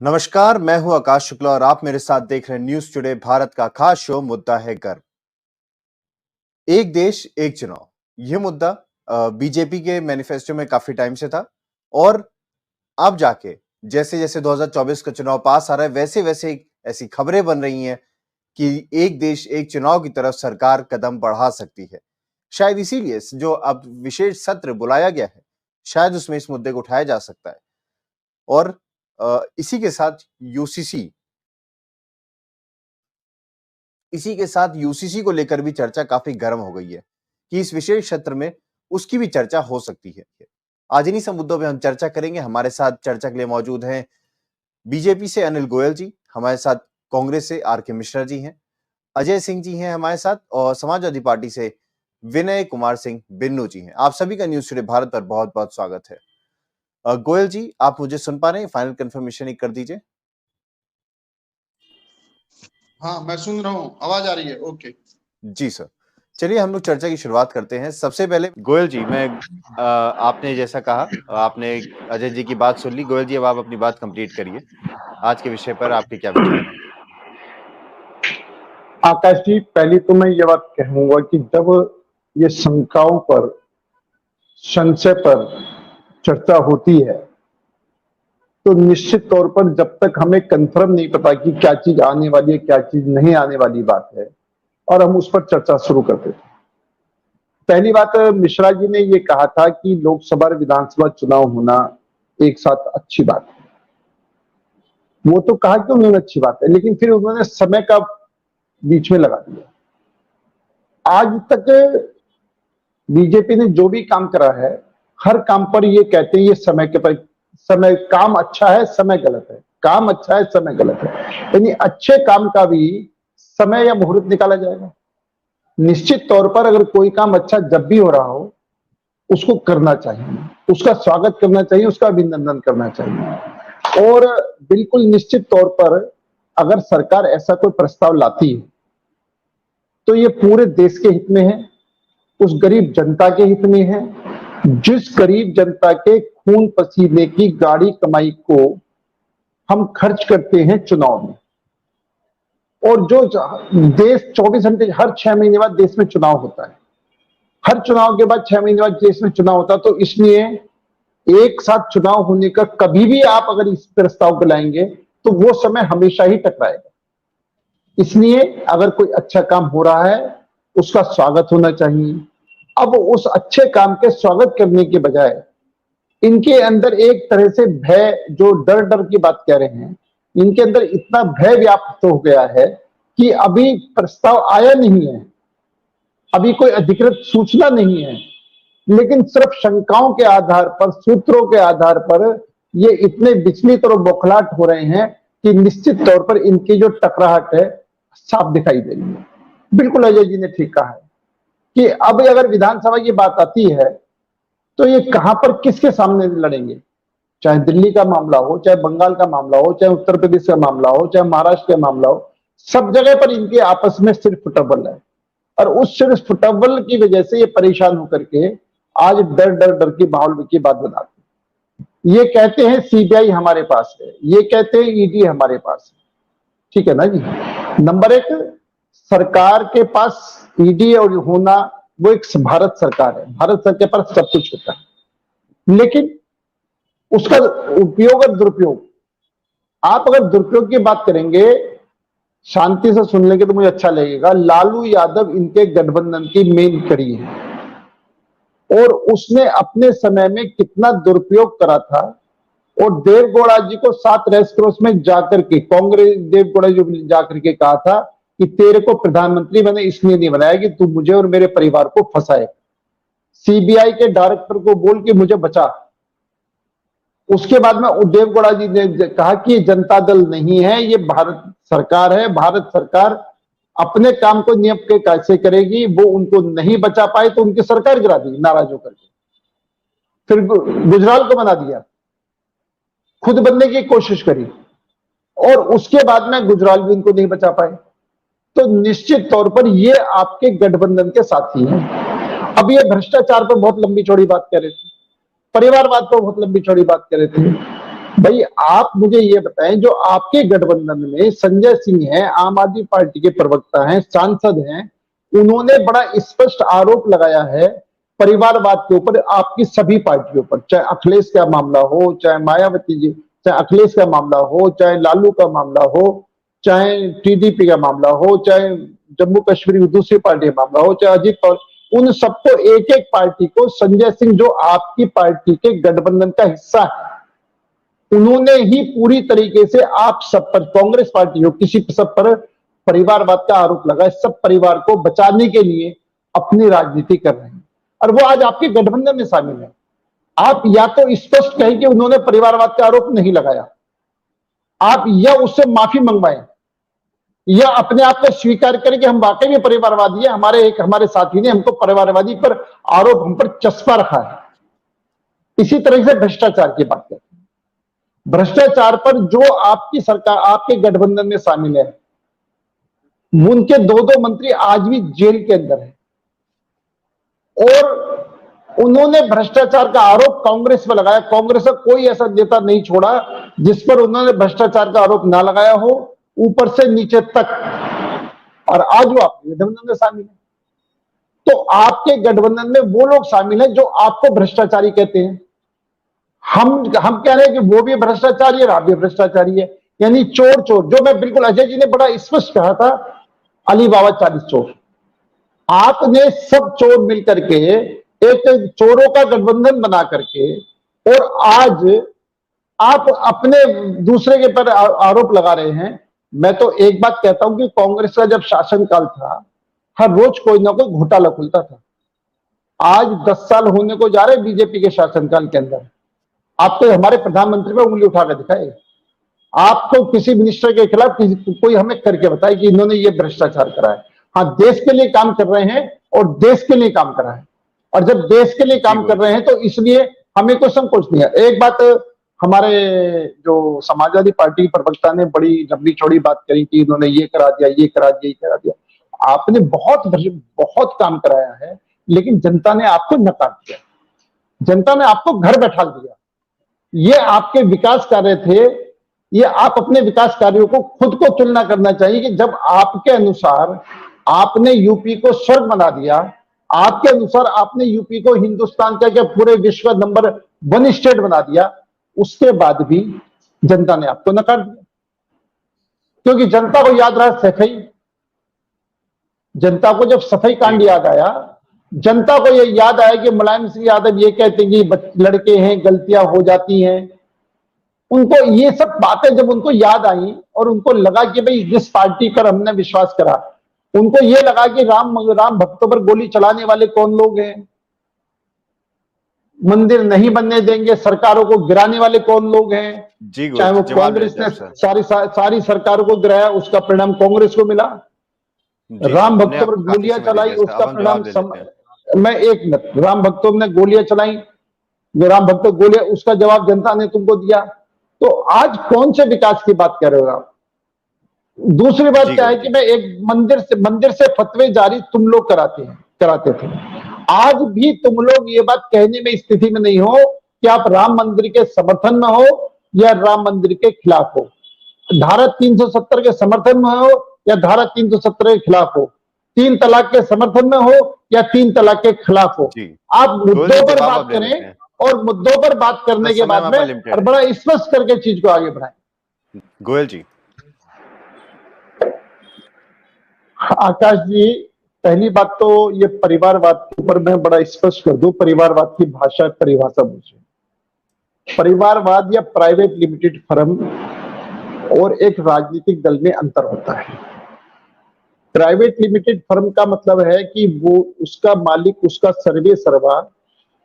नमस्कार, मैं हूं आकाश शुक्ला और आप मेरे साथ देख रहे हैं न्यूज टुडे भारत का खास शो मुद्दा है गर्व। एक देश एक चुनाव, यह मुद्दा बीजेपी के मैनिफेस्टो में काफी टाइम से था और अब जाके जैसे जैसे 2024 का चुनाव पास आ रहा है वैसे वैसे ऐसी खबरें बन रही हैं कि एक देश एक चुनाव की तरफ सरकार कदम बढ़ा सकती है। शायद इसीलिए जो अब विशेष सत्र बुलाया गया है, शायद उसमें इस मुद्दे को उठाया जा सकता है। और इसी के साथ यूसीसी इसी के साथ यूसीसी को लेकर भी चर्चा काफी गर्म हो गई है कि इस विशेष सत्र में उसकी भी चर्चा हो सकती है। आज इन्हीं सब मुद्दों पे हम चर्चा करेंगे। हमारे साथ चर्चा के लिए मौजूद हैं बीजेपी से अनिल गोयल जी, हमारे साथ कांग्रेस से आर के मिश्रा जी हैं, अजय सिंह जी हैं हमारे साथ और समाजवादी पार्टी से विनय कुमार सिंह बिन्नू जी हैं। आप सभी का न्यूज टुडे भारत पर बहुत बहुत स्वागत है। गोयल जी, आप मुझे सुन पा रहे हैं? फाइनल कंफर्मेशन एक कर दीजिए। हाँ, मैं सुन रहा हूँ, आवाज आ रही है। ओके जी सर, चलिए हम लोग चर्चा की शुरुआत करते हैं। सबसे पहले गोयल जी, मैं आपने जैसा कहा, आपने अजय जी की बात सुन ली। गोयल जी, अब आप अपनी बात कंप्लीट करिए। आज के विषय पर आपके क्या विचार हैं? आकाश जी, पहली तो मैं ये बात कहूंगा कि जब ये शंकाओं पर, संशय पर चर्चा होती है तो निश्चित तौर पर जब तक हमें कंफर्म नहीं पता कि क्या चीज आने वाली है, क्या चीज नहीं आने वाली बात है, और हम उस पर चर्चा शुरू कर देते हैं। पहली बात, मिश्रा जी ने ये कहा था कि लोकसभा और विधानसभा चुनाव होना एक साथ अच्छी बात है। वो तो कहा कि उन्होंने अच्छी बात है, लेकिन फिर उन्होंने समय का बीच में लगा दिया। आज तक बीजेपी ने जो भी काम करा है, हर काम पर ये कहते हैं ये समय काम अच्छा है, समय गलत है, काम अच्छा है, समय गलत है। यानी अच्छे काम का भी समय या मुहूर्त निकाला जाएगा। निश्चित तौर पर अगर कोई काम अच्छा जब भी हो रहा हो, उसको करना चाहिए, उसका स्वागत करना चाहिए, उसका अभिनंदन करना चाहिए। और बिल्कुल निश्चित तौर पर अगर सरकार ऐसा कोई प्रस्ताव लाती है तो ये पूरे देश के हित में है, उस गरीब जनता के हित में है, जिस गरीब जनता के खून पसीने की गाढ़ी कमाई को हम खर्च करते हैं चुनाव में। और जो देश 24 घंटे, हर 6 महीने बाद देश में चुनाव होता है, हर चुनाव के बाद 6 महीने बाद देश में चुनाव होता है। तो इसलिए एक साथ चुनाव होने का कभी भी आप अगर इस प्रस्ताव को लाएंगे तो वो समय हमेशा ही टकराएगा। इसलिए अगर कोई अच्छा काम हो रहा है उसका स्वागत होना चाहिए। अब उस अच्छे काम के स्वागत करने के बजाय इनके अंदर एक तरह से भय, जो डर डर की बात कह रहे हैं, इनके अंदर इतना भय व्याप्त हो गया है कि अभी प्रस्ताव आया नहीं है, अभी कोई अधिकृत सूचना नहीं है, लेकिन सिर्फ शंकाओं के आधार पर, सूत्रों के आधार पर ये इतने विचलित और बौखलाहट हो रहे हैं कि निश्चित तौर पर इनकी जो टकराहट है साफ दिखाई दे रही है। बिल्कुल अजय जी ने ठीक कहा है कि अब अगर विधानसभा की बात आती है तो ये कहां पर किसके सामने लड़ेंगे। चाहे दिल्ली का मामला हो, चाहे बंगाल का मामला हो, चाहे उत्तर प्रदेश का मामला हो, चाहे महाराष्ट्र का मामला हो, सब जगह पर इनके आपस में सिर्फ फुटबॉल है। और उस सिर्फ फुटबॉल की वजह से ये परेशान होकर के आज डर डर डर की माहौल की बात बनाते हैं। ये कहते हैं सीबीआई हमारे पास है, ये कहते हैं ईडी हमारे पास है। ठीक है ना जी। नंबर एक, सरकार के पास ईडी और होना, वो एक भारत सरकार है, भारत सरकार के पास सब कुछ होता है, लेकिन उसका उपयोग और दुरुपयोग, आप अगर दुरुपयोग की बात करेंगे, शांति से सुन लेंगे तो मुझे अच्छा लगेगा। लालू यादव इनके गठबंधन की मेन कड़ी है और उसने अपने समय में कितना दुरुपयोग करा था। और देवगौड़ा जी को 7 रेस क्रॉस में जाकर के कांग्रेस, देवगौड़ा जी जाकर के कहा था कि तेरे को प्रधानमंत्री मैंने इसलिए नहीं बनाया कि तू मुझे और मेरे परिवार को फंसाए। सीबीआई के डायरेक्टर को बोल के मुझे बचा। उसके बाद में देवगौड़ा जी ने कहा कि ये जनता दल नहीं है, ये भारत सरकार है, भारत सरकार अपने काम को नियम के कैसे करेगी। वो उनको नहीं बचा पाए तो उनकी सरकार गिरा दी नाराज होकर के, फिर गुजराल को बना दिया, खुद बनने की कोशिश करी और उसके बाद में गुजराल भी इनको नहीं बचा पाए। तो निश्चित तौर पर ये आपके गठबंधन के साथी हैं। अब ये भ्रष्टाचार पर बहुत लंबी चौड़ी बात कर रहे थे, परिवारवाद पर बहुत लंबी चौड़ी बात कर रहे थे, भाई आप मुझे ये बताएं, जो आपके गठबंधन में संजय सिंह है, आम आदमी पार्टी के प्रवक्ता हैं, सांसद हैं, उन्होंने बड़ा स्पष्ट आरोप लगाया है परिवारवाद के ऊपर, आपकी सभी पार्टियों पर, चाहे अखिलेश का मामला हो, चाहे मायावती जी, चाहे अखिलेश का मामला हो, चाहे लालू का मामला हो, चाहे टीडीपी का मामला हो, चाहे जम्मू कश्मीर की दूसरी पार्टी का मामला हो, चाहे अजीत पवार, उन सबको, एक एक पार्टी को, संजय सिंह जो आपकी पार्टी के गठबंधन का हिस्सा है, उन्होंने ही पूरी तरीके से आप सब पर, कांग्रेस पार्टी हो, किसी सब पर परिवारवाद का आरोप लगा, सब परिवार को बचाने के लिए अपनी राजनीति कर रहे हैं, और वो आज आपके गठबंधन में शामिल है। आप या तो स्पष्ट कहें कि उन्होंने परिवारवाद का आरोप नहीं लगाया, आप या उससे माफी मंगवाएं, या अपने आप को स्वीकार करें कि हम वाकई में परिवारवादी है, हमारे साथी ने हमको परिवारवादी पर आरोप, हम पर चस्पा रखा है। इसी तरह से भ्रष्टाचार की बात करते हैं, भ्रष्टाचार पर जो आपकी सरकार, आपके गठबंधन में शामिल है, उनके दो मंत्री आज भी जेल के अंदर है, और उन्होंने भ्रष्टाचार का आरोप कांग्रेस पर लगाया। कांग्रेस का कोई ऐसा नेता नहीं छोड़ा जिस पर उन्होंने भ्रष्टाचार का आरोप ना लगाया हो, ऊपर से नीचे तक, और आज वो आपके गठबंधन में शामिल है। तो आपके गठबंधन में वो लोग शामिल हैं जो आपको भ्रष्टाचारी कहते हैं। हम कह रहे हैं कि वो भी भ्रष्टाचारी है, आप भी भ्रष्टाचारी है, यानी चोर चोर, जो मैं बिल्कुल, अजय जी ने बड़ा स्पष्ट कहा था, अली बाबा 40 चोर। आपने सब चोर मिलकर के एक चोरों का गठबंधन बना करके, और आज आप अपने दूसरे के पर आरोप लगा रहे हैं। मैं तो एक बात कहता हूं कि कांग्रेस का जब शासनकाल था, हर रोज कोई ना कोई घोटाला खुलता था। आज 10 साल होने को जा रहे बीजेपी के शासनकाल के अंदर, आप तो हमारे प्रधानमंत्री पर उंगली उठाकर दिखाए, आपको किसी मिनिस्टर के खिलाफ कोई हमें करके बताए कि इन्होंने ये भ्रष्टाचार करा है। हाँ, देश के लिए काम कर रहे हैं, और देश के लिए काम करा है, और जब देश के लिए काम कर रहे हैं तो इसलिए हमें कोई संकोच नहीं है। एक बात हमारे जो समाजवादी पार्टी प्रवक्ता ने बड़ी लंबी चौड़ी बात करी कि इन्होंने ये करा दिया, ये करा दिया, ये करा दिया। आपने बहुत काम कराया है, लेकिन जनता ने आपको नकार दिया, जनता ने आपको घर बैठा दिया। ये आपके विकास कार्य थे, ये आप अपने विकास कार्यों को खुद को तुलना करना चाहिए कि जब आपके अनुसार आपने यूपी को स्वर्ग बना दिया, आपके अनुसार आपने यूपी को हिंदुस्तान का, क्या पूरे विश्व का नंबर 1 स्टेट बना दिया, उसके बाद भी जनता ने आपको नकार दिया। क्योंकि जनता को याद रहा सफाई, जनता को जब सफाई कांड याद आया, जनता को यह याद आया कि मुलायम सिंह यादव ये कहते हैं कि लड़के हैं, गलतियां हो जाती हैं, उनको ये सब बातें जब उनको याद आई, और उनको लगा कि भाई जिस पार्टी पर हमने विश्वास करा, उनको ये लगा कि राम भक्तों पर गोली चलाने वाले कौन लोग हैं, मंदिर नहीं बनने देंगे, सरकारों को गिराने वाले कौन लोग हैं। जी, चाहे वो कांग्रेस ने सारी सरकारों को गिराया, उसका परिणाम कांग्रेस को मिला। राम भक्तों पर गोलियां चलाई, उसका परिणाम मैं एक मिनट, राम भक्तों ने गोलियां चलाई, राम भक्तों गोलियां, उसका जवाब जनता ने तुमको दिया। तो आज कौन से विकास की बात कर रहे हो आप? दूसरी बात क्या है कि मैं एक मंदिर से फतवे जारी तुम लोग कराते थे। आज भी तुम लोग ये बात कहने में स्थिति में नहीं हो कि आप राम मंदिर के समर्थन में हो या राम मंदिर के खिलाफ हो, धारा 370 के समर्थन में हो या धारा 370 के खिलाफ हो, 3 तलाक के समर्थन में हो या 3 तलाक के खिलाफ हो। आप मुद्दों पर बात करें, और मुद्दों पर बात करने के बाद में और बड़ा स्पष्ट करके चीज को आगे बढ़ाएं। गोयल जी। आकाश जी, पहली बात तो ये परिवारवाद के ऊपर मैं बड़ा स्पष्ट कर दूं, परिवारवाद की परिभाषा मुझे, परिवारवाद या प्राइवेट लिमिटेड फर्म और एक राजनीतिक दल में अंतर होता है। प्राइवेट लिमिटेड फर्म का मतलब है कि वो, उसका मालिक, उसका सर्वे सर्वा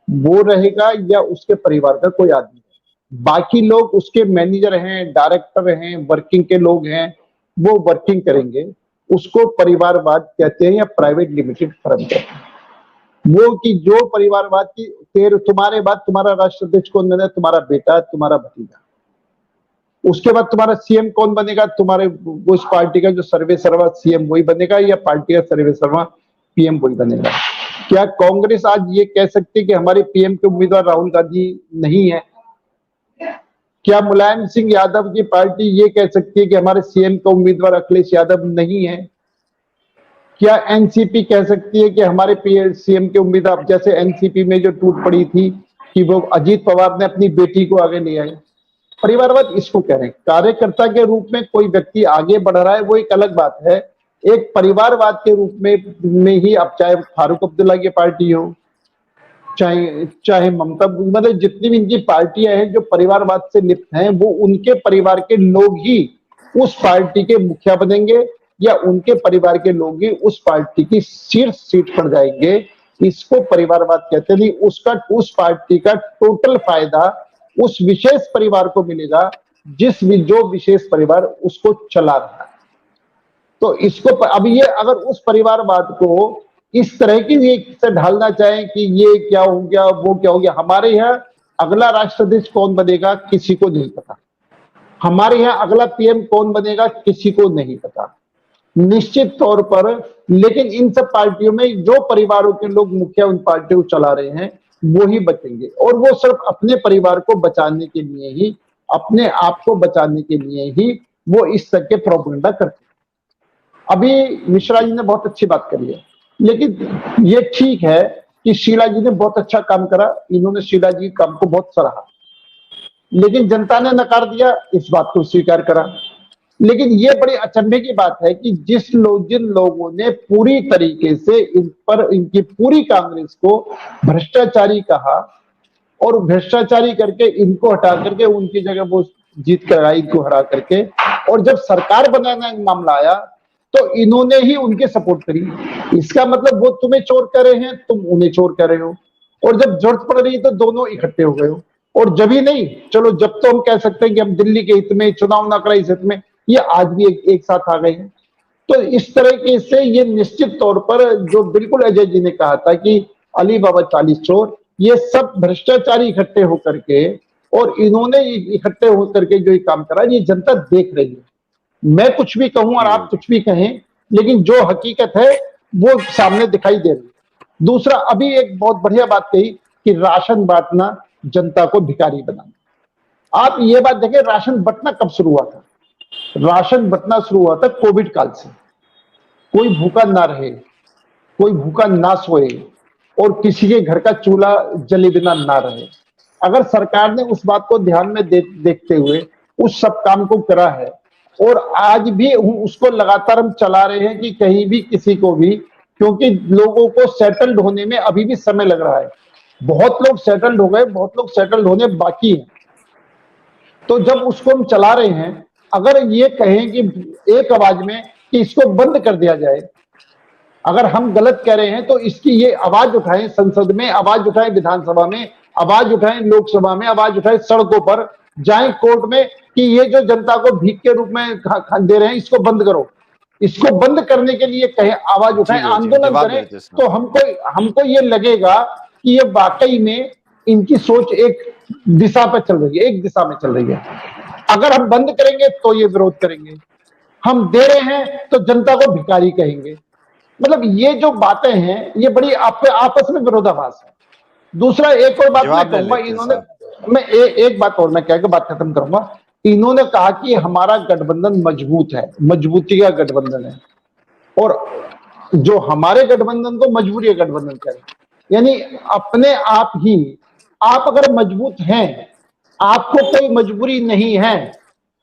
वो रहेगा या उसके परिवार का कोई आदमी है, बाकी लोग उसके मैनेजर हैं, डायरेक्टर हैं, वर्किंग के लोग हैं, वो वर्किंग करेंगे। उसको परिवारवाद कहते हैं या प्राइवेट लिमिटेड फर्म कहते हैं। वो कि जो परिवारवाद की, तुम्हारे बाद तुम्हारा राष्ट्राध्यक्ष कौन बने, तुम्हारा बेटा, तुम्हारा भतीजा, उसके बाद तुम्हारा सीएम कौन बनेगा, तुम्हारे उस पार्टी का जो सर्वे सर्वा सीएम वही बनेगा, या पार्टी का सर्वे सर्वा पीएम वही बनेगा। क्या कांग्रेस आज ये कह सकती है कि हमारे पीएम के उम्मीदवार राहुल गांधी नहीं है? क्या मुलायम सिंह यादव की पार्टी ये कह सकती है कि हमारे सीएम का उम्मीदवार अखिलेश यादव नहीं है? क्या एनसीपी कह सकती है कि हमारे सीएम के उम्मीदवार, जैसे एनसीपी में जो टूट पड़ी थी कि वो अजीत पवार ने अपनी बेटी को आगे ले आए? परिवारवाद इसको कह रहे हैं। कार्यकर्ता के रूप में कोई व्यक्ति आगे बढ़ रहा है वो एक अलग बात है। एक परिवारवाद के रूप में ही, अब चाहे फारूक अब्दुल्ला की पार्टी हो, चाहे ममता, मतलब जितनी भी इनकी पार्टियां हैं जो परिवारवाद से लिप्त हैं, वो उनके परिवार के लोग ही उस पार्टी के मुखिया बनेंगे या उनके परिवार के लोग ही उस पार्टी की शीर्ष सीट पर जाएंगे। इसको परिवारवाद कहते नहीं। उसका, उस पार्टी का टोटल फायदा उस विशेष परिवार को मिलेगा जो विशेष परिवार उसको चला रहा है। तो इसको अब ये अगर उस परिवारवाद को इस तरह की से ढालना चाहें कि ये क्या हो गया, वो क्या हो गया, हमारे यहाँ अगला राष्ट्राध्यक्ष कौन बनेगा किसी को नहीं पता। हमारे यहाँ अगला पीएम कौन बनेगा किसी को नहीं पता, निश्चित तौर पर। लेकिन इन सब पार्टियों में जो परिवारों के लोग मुखिया उन पार्टियों को चला रहे हैं वो ही बचेंगे, और वो सिर्फ अपने परिवार को बचाने के लिए ही, अपने आप को बचाने के लिए ही वो इस तरह के प्रोपेगेंडा करते हैं। अभी मिश्रा जी ने बहुत अच्छी बात करी है, लेकिन ये ठीक है कि शीला जी ने बहुत अच्छा काम करा, इन्होंने शीला जी के काम को बहुत सराहा, लेकिन जनता ने नकार दिया, इस बात को स्वीकार करा। लेकिन ये बड़ी अचंभे की बात है कि जिन लोगों ने पूरी तरीके से इनकी पूरी कांग्रेस को भ्रष्टाचारी कहा और भ्रष्टाचारी करके इनको हटा करके उनकी जगह वो जीत कर आई, इनको हरा करके, और जब सरकार बनाने का मामला आया तो इन्होंने ही उनके सपोर्ट करी। इसका मतलब वो तुम्हें चोर कर रहे हैं, तुम उन्हें चोर कर रहे हो, और जब जरूरत पड़ रही है तो दोनों इकट्ठे हो गए हो। और जब ही नहीं, चलो जब तो हम कह सकते हैं कि हम दिल्ली के हित में चुनाव ना करें, इस हित में, ये आज भी एक साथ आ गए हैं। तो इस तरीके से ये निश्चित तौर पर, जो बिल्कुल अजय जी ने कहा था कि अली बाबा 40 चोर, ये सब भ्रष्टाचारी इकट्ठे होकर के, और इन्होंने इकट्ठे होकर के जो ये काम करा, ये जनता देख रही है। मैं कुछ भी कहूं और आप कुछ भी कहें, लेकिन जो हकीकत है वो सामने दिखाई दे रही है। दूसरा, अभी एक बहुत बढ़िया बात कही कि राशन बांटना जनता को भिखारी बनाना। आप ये बात देखें, राशन बंटना कब शुरू हुआ था? राशन बंटना शुरू हुआ था कोविड काल से। कोई भूखा ना रहे, कोई भूखा ना सोए, और किसी के घर का चूल्हा जले बिना ना रहे। अगर सरकार ने उस बात को ध्यान में देखते हुए उस सब काम को करा है, और आज भी उसको लगातार हम चला रहे हैं कि कहीं भी किसी को भी, क्योंकि लोगों को सेटल्ड होने में अभी भी समय लग रहा है। बहुत लोग सेटल्ड हो गए, बहुत लोग सेटल्ड होने बाकी हैं। तो जब उसको हम चला रहे हैं, अगर ये कहें कि एक आवाज में कि इसको बंद कर दिया जाए, अगर हम गलत कह रहे हैं तो इसकी ये आवाज उठाएं, संसद में आवाज उठाएं, विधानसभा में आवाज उठाएं, लोकसभा में आवाज उठाएं, सड़कों पर जाएं, कोर्ट में, कि ये जो जनता को भीख के रूप में दे रहे हैं इसको बंद करो। इसको बंद करने के लिए कहें, आवाज उठाएं, आंदोलन करें, तो हमको ये लगेगा कि ये वाकई में इनकी सोच एक दिशा पर चल रही है, एक दिशा में चल रही है। अगर हम बंद करेंगे तो ये विरोध करेंगे, हम दे रहे हैं तो जनता को भिखारी कहेंगे। मतलब ये जो बातें हैं ये बड़ी आपस में विरोधाभास है। दूसरा, एक और बात मैं कहूंगा, इन्होंने, मैं एक बात और मैं कह के बात खत्म करूंगा। इन्होंने कहा कि हमारा गठबंधन मजबूत है, मजबूती का गठबंधन है, और जो हमारे गठबंधन को मजबूरी का गठबंधन करें, यानी अपने आप ही, आप अगर मजबूत हैं, आपको कोई मजबूरी नहीं है,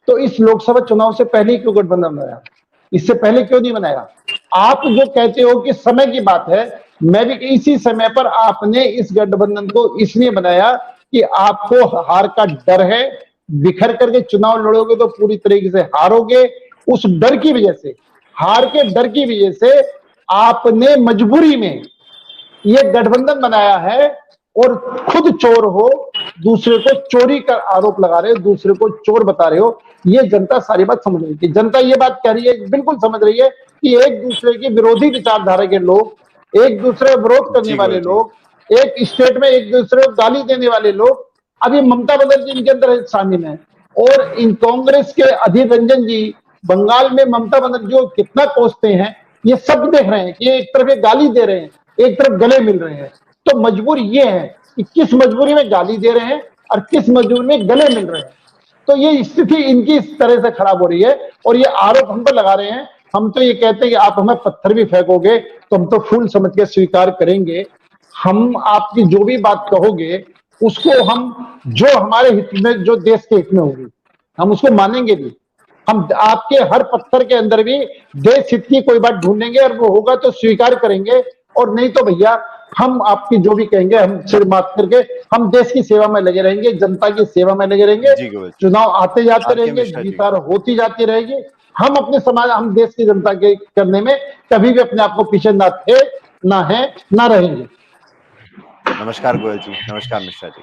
तो इस लोकसभा चुनाव से पहले क्यों गठबंधन बनाया? इससे पहले क्यों नहीं बनाया? आप जो कहते हो कि समय की बात है, मैं भी इसी समय पर आपने इस गठबंधन को इसलिए बनाया कि आपको हार का डर है, बिखर करके चुनाव लड़ोगे तो पूरी तरीके से हारोगे। उस डर की वजह से, हार के डर की वजह से आपने मजबूरी में ये गठबंधन बनाया है, और खुद चोर हो, दूसरे को चोरी का आरोप लगा रहे हो, दूसरे को चोर बता रहे हो। ये जनता सारी बात समझ रही है। जनता ये बात कह रही है, बिल्कुल समझ रही है कि एक दूसरे की विरोधी विचारधारा के लोग, एक दूसरे विरोध करने वाले लोग, एक स्टेट में एक दूसरे को गाली देने वाले लोग, अभी ममता बनर्जी इनके अंदर शामिल है, और इन कांग्रेस के अधीर रंजन जी बंगाल में ममता बनर्जी को कितना कोसते हैं, ये सब देख रहे हैं कि एक तरफ ये गाली दे रहे हैं, एक तरफ गले मिल रहे हैं। तो मजबूरी ये है कि किस मजबूरी में गाली दे रहे हैं और किस मजबूरी में गले मिल रहे हैं। तो ये स्थिति इनकी इस तरह से खराब हो रही है और ये आरोप हम पर लगा रहे हैं। हम तो ये कहते हैं कि आप हमें पत्थर भी फेंकोगे तो हम तो फूल समझ के स्वीकार करेंगे। हम आपकी जो भी बात कहोगे उसको हम जो हमारे हित में, जो देश के हित में होगी, हम उसको मानेंगे भी। हम आपके हर पत्थर के अंदर भी देश हित की कोई बात ढूंढेंगे और वो होगा तो स्वीकार करेंगे, और नहीं तो भैया हम आपकी जो भी कहेंगे हम सिर मात करके हम देश की सेवा में लगे रहेंगे, जनता की सेवा में लगे रहेंगे। जी गोविंद, चुनाव आते जाते आर के रहेंगे, मिश्रा जी। जीत हार होती जाती रहेगी। हम अपने समाज, हम देश की जनता के करने में कभी भी अपने आप को पीछे ना थे, ना है, ना रहेंगे। नमस्कार गोयल जी, नमस्कार मिश्रा जी।